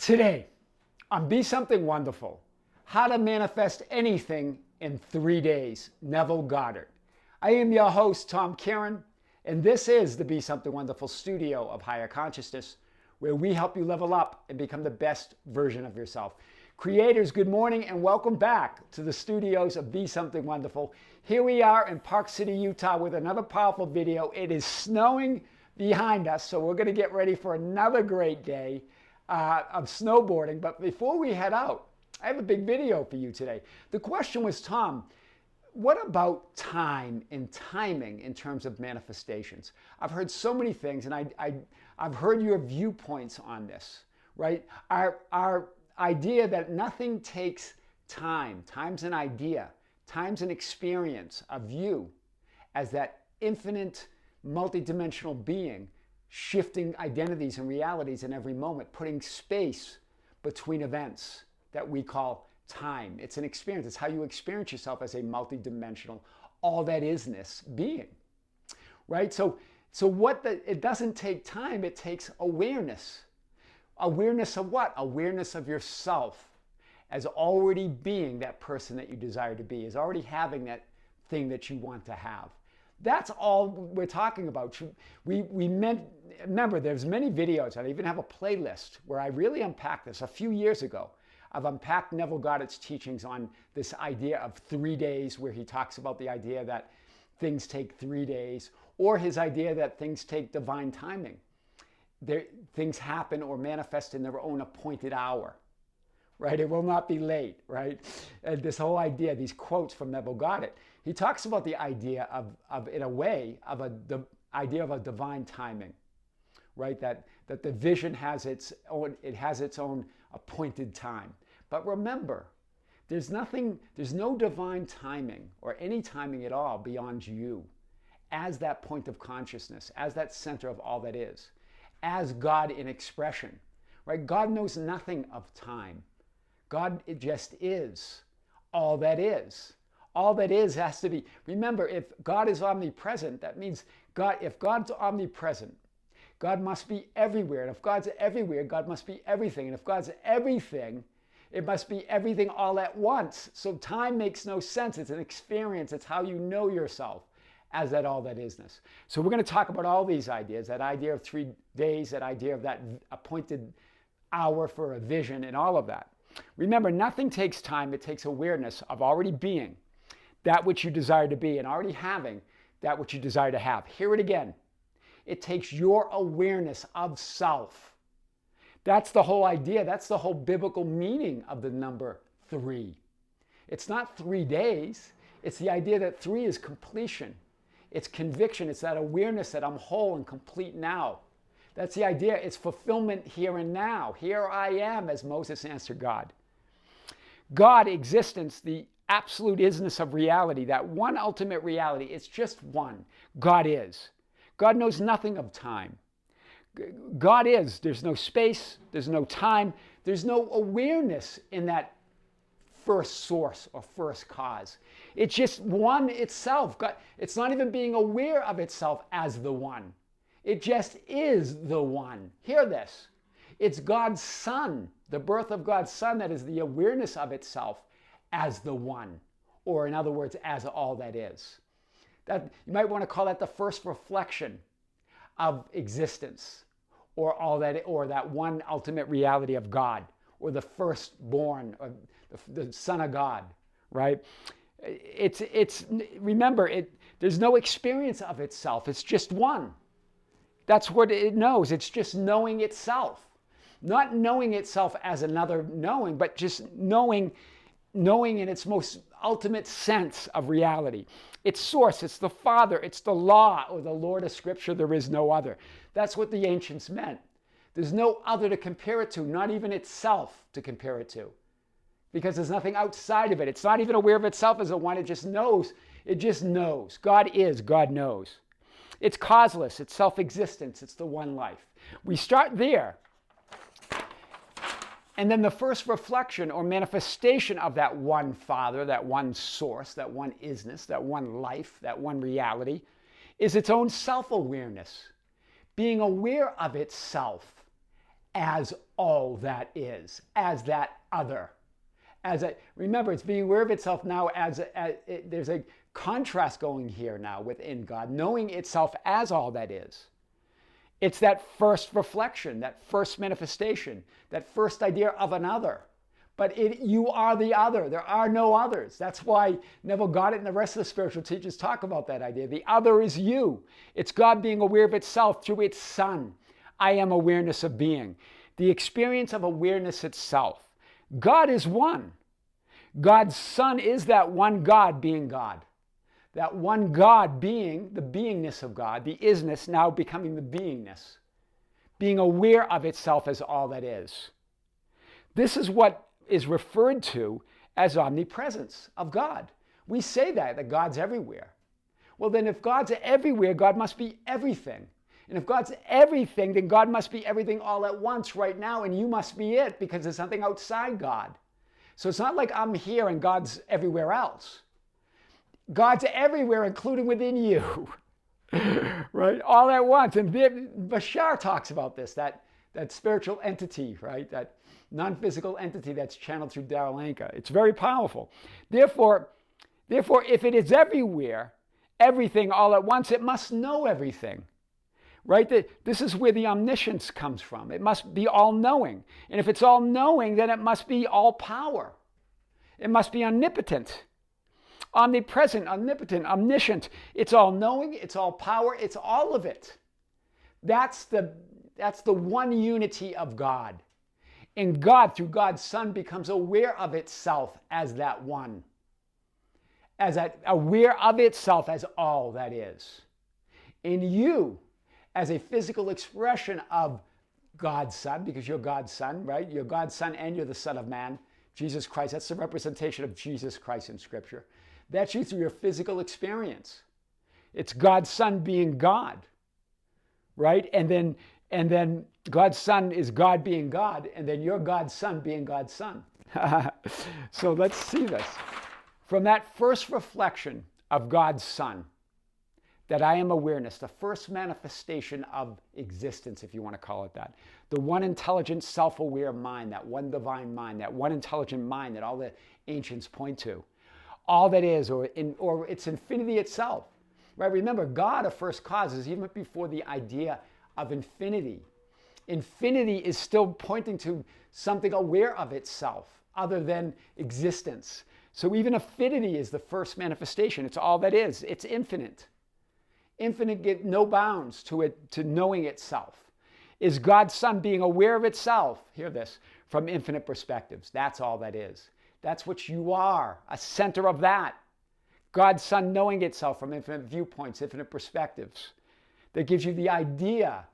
Today, on Be Something Wonderful, How to Manifest Anything in 3 Days, Neville Goddard. I am your host, Tom Kearin, and this is the Be Something Wonderful studio of higher consciousness, where we help you level up and become the best version of yourself. Creators, good morning and welcome back to the studios of Be Something Wonderful. Here we are in Park City, Utah with another powerful video. It is snowing behind us, so we're going to get ready for another great day of snowboarding. But before we head out, I have a big video for you today. The question was, Tom, what about time and timing in terms of manifestations? I've heard so many things, and I've heard your viewpoints on this, right? Our idea that nothing takes time. Time's an idea. Time's an experience of you as that infinite, multidimensional being, shifting identities and realities in every moment, putting space between events that we call time. It's an experience. It's how you experience yourself as a multidimensional, all that isness being, right? So it doesn't take time, it takes awareness. Awareness of what? Awareness of yourself as already being that person that you desire to be, as already having that thing that you want to have. That's all we're talking about. Remember, there's many videos. I even have a playlist where I really unpack this. A few years ago, I've unpacked Neville Goddard's teachings on this idea of 3 days, where he talks about the idea that things take 3 days, or his idea that things take divine timing. Things happen or manifest in their own appointed hour, right? It will not be late, right? And this whole idea, these quotes from Neville Goddard, he talks about the idea of in a way, the idea of a divine timing, right? That the vision has its own appointed time. But remember, there's no divine timing or any timing at all beyond you as that point of consciousness, as that center of all that is, as God in expression, right? God knows nothing of time. God just is all that is. All that is has to be. Remember, if God is omnipresent, that means if God's omnipresent, God must be everywhere. And if God's everywhere, God must be everything. And if God's everything, it must be everything all at once. So time makes no sense. It's an experience. It's how you know yourself as that all that isness. So we're going to talk about all these ideas, that idea of 3 days, that idea of that appointed hour for a vision, and all of that. Remember, nothing takes time. It takes awareness of already being that which you desire to be and already having that which you desire to have. Hear it again. It takes your awareness of self. That's the whole idea. That's the whole biblical meaning of the number 3. It's not 3 days. It's the idea that 3 is completion. It's conviction. It's that awareness that I'm whole and complete now. That's the idea. It's fulfillment here and now. Here I am, as Moses answered God. God, existence, the absolute isness of reality, that one ultimate reality, it's just one. God is. God knows nothing of time. God is. There's no space. There's no time. There's no awareness in that first source or first cause. It's just one itself. God, it's not even being aware of itself as the one. It just is the one. Hear this. It's God's Son, the birth of God's Son, that is the awareness of itself as the one, or in other words, as all that is. That you might want to call that the first reflection of existence, or all that, or that one ultimate reality of God, or the firstborn, or the Son of God, right? Remember, there's no experience of itself. It's just one. That's what it knows. It's just knowing itself. Not knowing itself as another knowing, but just knowing in its most ultimate sense of reality. Its source, it's the Father, it's the law, or the Lord of Scripture, there is no other. That's what the ancients meant. There's no other to compare it to, not even itself to compare it to. Because there's nothing outside of it. It's not even aware of itself as a one, it just knows. It just knows. God is, God knows. It's causeless, it's self-existence, it's the one life. We start there. And then the first reflection or manifestation of that one Father, that one source, that one isness, that one life, that one reality, is its own self-awareness. Being aware of itself as all that is, as that other. Remember, it's being aware of itself now there's a contrast going here now within God, knowing itself as all that is. It's that first reflection, that first manifestation, that first idea of another. But you are the other. There are no others. That's why Neville Goddard and the rest of the spiritual teachers talk about that idea. The other is you. It's God being aware of itself through its Son. I am awareness of being. The experience of awareness itself. God is one. God's Son is that one God being God. That one God being the beingness of God, the isness now becoming the beingness. Being aware of itself as all that is. This is what is referred to as omnipresence of God. We say that God's everywhere. Well, then if God's everywhere, God must be everything. And if God's everything, then God must be everything all at once right now, and you must be it because there's something outside God. So it's not like I'm here and God's everywhere else. God's everywhere, including within you, right? All at once. And Bashar talks about this, that spiritual entity, right? That non-physical entity that's channeled through Darryl Anka. It's very powerful. Therefore, if it is everywhere, everything all at once, it must know everything, right? This is where the omniscience comes from. It must be all-knowing. And if it's all-knowing, then it must be all-power. It must be omnipotent. Omnipresent, omnipotent, omniscient. It's all-knowing, it's all-power, it's all of it. That's the one unity of God. And God, through God's Son, becomes aware of itself as that one. Aware of itself as all that is. And you, as a physical expression of God's Son, because you're God's Son, right? You're God's Son and you're the Son of Man, Jesus Christ. That's the representation of Jesus Christ in Scripture. That's you through your physical experience. It's God's Son being God, right? And then God's Son is God being God, and then you're God's Son being God's Son. So let's see this. From that first reflection of God's Son, that I am awareness, the first manifestation of existence, if you want to call it that, the one intelligent, self-aware mind, that one divine mind, that one intelligent mind that all the ancients point to, all that is, or it's infinity itself, right? Remember, God of first causes, even before the idea of infinity. Infinity is still pointing to something aware of itself, other than existence. So even affinity is the first manifestation. It's all that is. It's infinite. Infinite, get no bounds to it, to knowing itself. Is God's Son being aware of itself, hear this, from infinite perspectives. That's all that is. That's what you are, a center of that. God's Son knowing itself from infinite viewpoints, infinite perspectives. That gives you the idea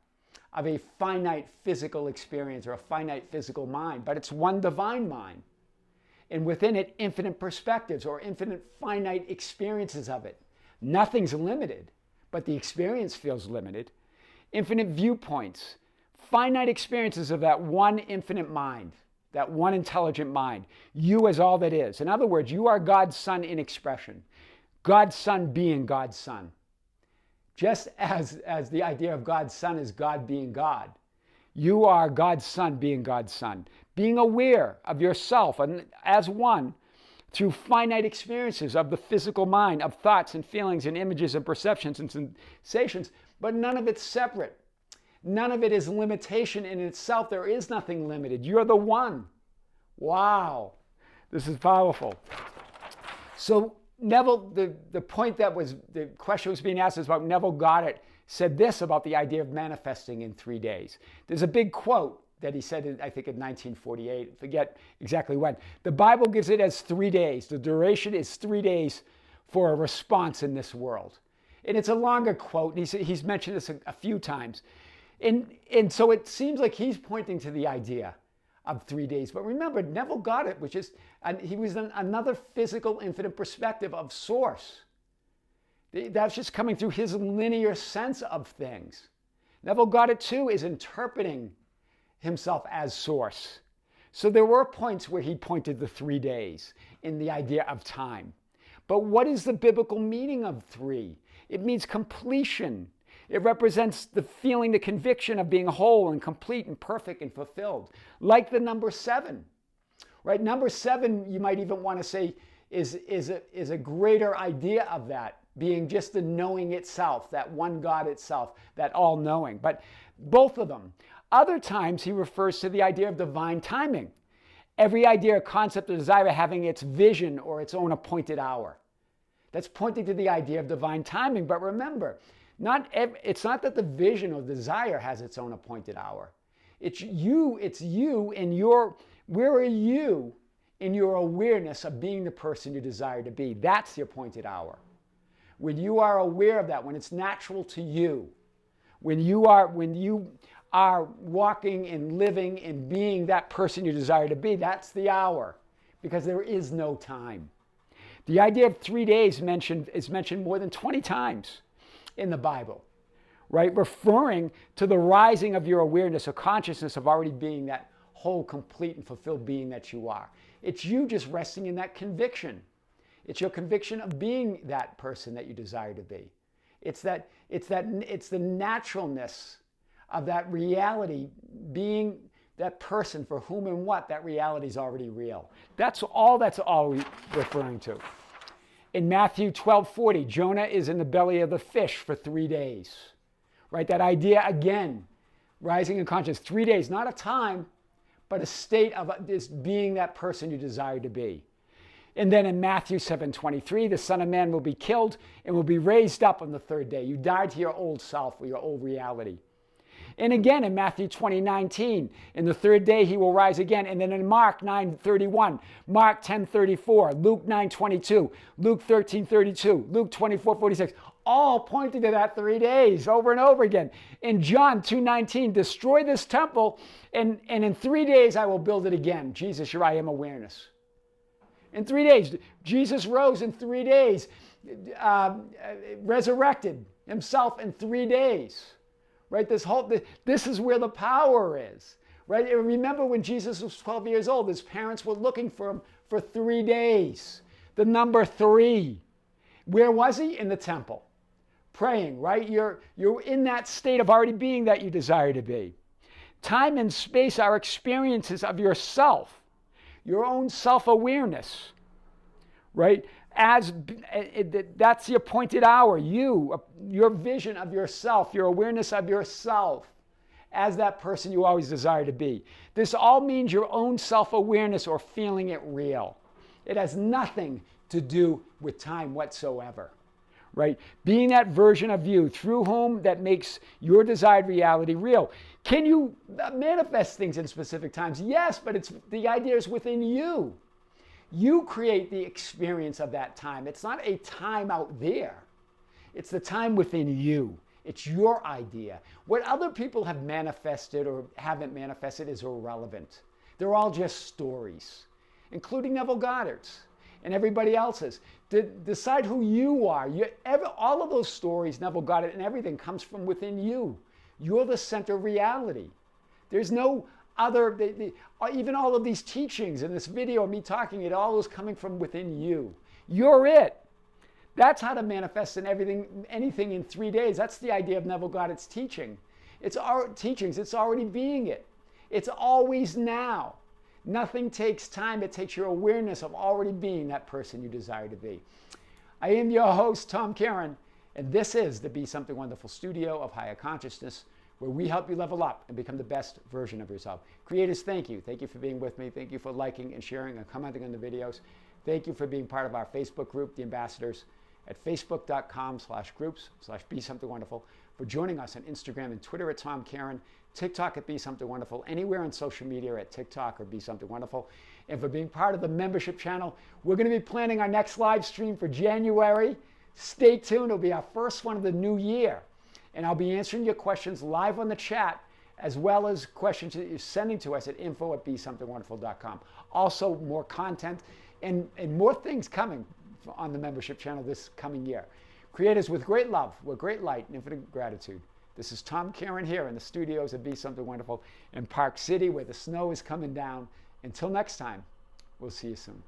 of a finite physical experience or a finite physical mind, but it's one divine mind. And within it, infinite perspectives or infinite finite experiences of it. Nothing's limited, but the experience feels limited. Infinite viewpoints, finite experiences of that one infinite mind, that one intelligent mind. You as all that is. In other words, you are God's Son in expression. God's Son being God's Son. Just as the idea of God's Son is God being God. You are God's Son being God's Son. Being aware of yourself and as one through finite experiences of the physical mind, of thoughts and feelings and images and perceptions and sensations, but none of it's separate. None of it is limitation in itself. There is nothing limited. You're the one. Wow. This is powerful. So Neville, the point that was, the question was being asked is about Neville Goddard said this about the idea of manifesting in 3 days. There's a big quote that he said, I think in 1948, I forget exactly when. The Bible gives it as 3 days. The duration is 3 days for a response in this world. And it's a longer quote, and he's mentioned this a few times. And so it seems like he's pointing to the idea of 3 days. But remember, Neville Goddard, he was another physical infinite perspective of source. That's just coming through his linear sense of things. Neville Goddard, too, is interpreting himself as source. So there were points where he pointed to 3 days in the idea of time. But what is the biblical meaning of 3? It means completion. It represents the feeling, the conviction of being whole and complete and perfect and fulfilled. Like the number 7, right? Number 7, you might even want to say, is a greater idea of that, being just the knowing itself, that one God itself, that all-knowing. But both of them. Other times he refers to the idea of divine timing. Every idea or concept or desire having its vision or its own appointed hour. That's pointing to the idea of divine timing. But remember, it's not that the vision or desire has its own appointed hour. It's you and where are you in your awareness of being the person you desire to be? That's the appointed hour. When you are aware of that, when it's natural to you, when you are walking and living and being that person you desire to be, that's the hour, because there is no time. The idea of 3 days is mentioned more than 20 times in the Bible, right? Referring to the rising of your awareness or consciousness of already being that whole, complete, and fulfilled being that you are. It's you just resting in that conviction. It's your conviction of being that person that you desire to be. It's the naturalness of that reality, being that person for whom and what that reality is already real. That's all we're referring to. In Matthew 12:40, Jonah is in the belly of the fish for 3 days. Right? That idea again, rising in consciousness, 3 days, not a time, but a state of this being that person you desire to be. And then in Matthew 7:23, the Son of Man will be killed and will be raised up on the 3rd day. You died to your old self or your old reality. And again in Matthew 20:19, in the 3rd day he will rise again. And then in Mark 9:31, Mark 10:34, Luke 9:22, Luke 13:32, Luke 24:46, all pointing to that 3 days over and over again. In John 2:19, destroy this temple and in 3 days I will build it again. Jesus, your I am awareness. In 3 days, Jesus rose in 3 days, resurrected himself in 3 days. Right? This is where the power is. Right? And remember when Jesus was 12 years old, his parents were looking for him for 3 days. The number 3. Where was he? In the temple. Praying, right? You're in that state of already being that you desire to be. Time and space are experiences of yourself, your own self-awareness, right? That's the appointed hour. Your vision of yourself, your awareness of yourself as that person you always desire to be. This all means your own self-awareness or feeling it real. It has nothing to do with time whatsoever, right? Being that version of you through whom that makes your desired reality real. Can you manifest things in specific times? Yes, but the idea is within you. You create the experience of that time. It's not a time out there. It's the time within you. It's your idea. What other people have manifested or haven't manifested is irrelevant. They're all just stories, including Neville Goddard's and everybody else's. Decide who you are. All of those stories, Neville Goddard and everything, comes from within you. You're the center of reality. There's no other, even all of these teachings in this video of me talking, it all is coming from within you. You're it. That's how to manifest anything in 3 days. That's the idea of Neville Goddard's teaching. It's our teachings. It's already being it. It's always now. Nothing takes time. It takes your awareness of already being that person you desire to be. I am your host, Tom Kearin, and this is the Be Something Wonderful studio of higher consciousness, where we help you level up and become the best version of yourself. Creators, thank you. Thank you for being with me. Thank you for liking and sharing and commenting on the videos. Thank you for being part of our Facebook group, The Ambassadors, at facebook.com/groups/Be Something Wonderful, for joining us on Instagram and Twitter at Tom Kearin, TikTok at Be Something Wonderful, anywhere on social media at TikTok or Be Something Wonderful, and for being part of the membership channel. We're going to be planning our next live stream for January. Stay tuned. It'll be our first one of the new year. And I'll be answering your questions live on the chat, as well as questions that you're sending to us at info@besomethingwonderful.com. Also, more content and more things coming on the membership channel this coming year. Creators, with great love, with great light and infinite gratitude, this is Tom Kearin here in the studios of Be Something Wonderful in Park City, where the snow is coming down. Until next time, we'll see you soon.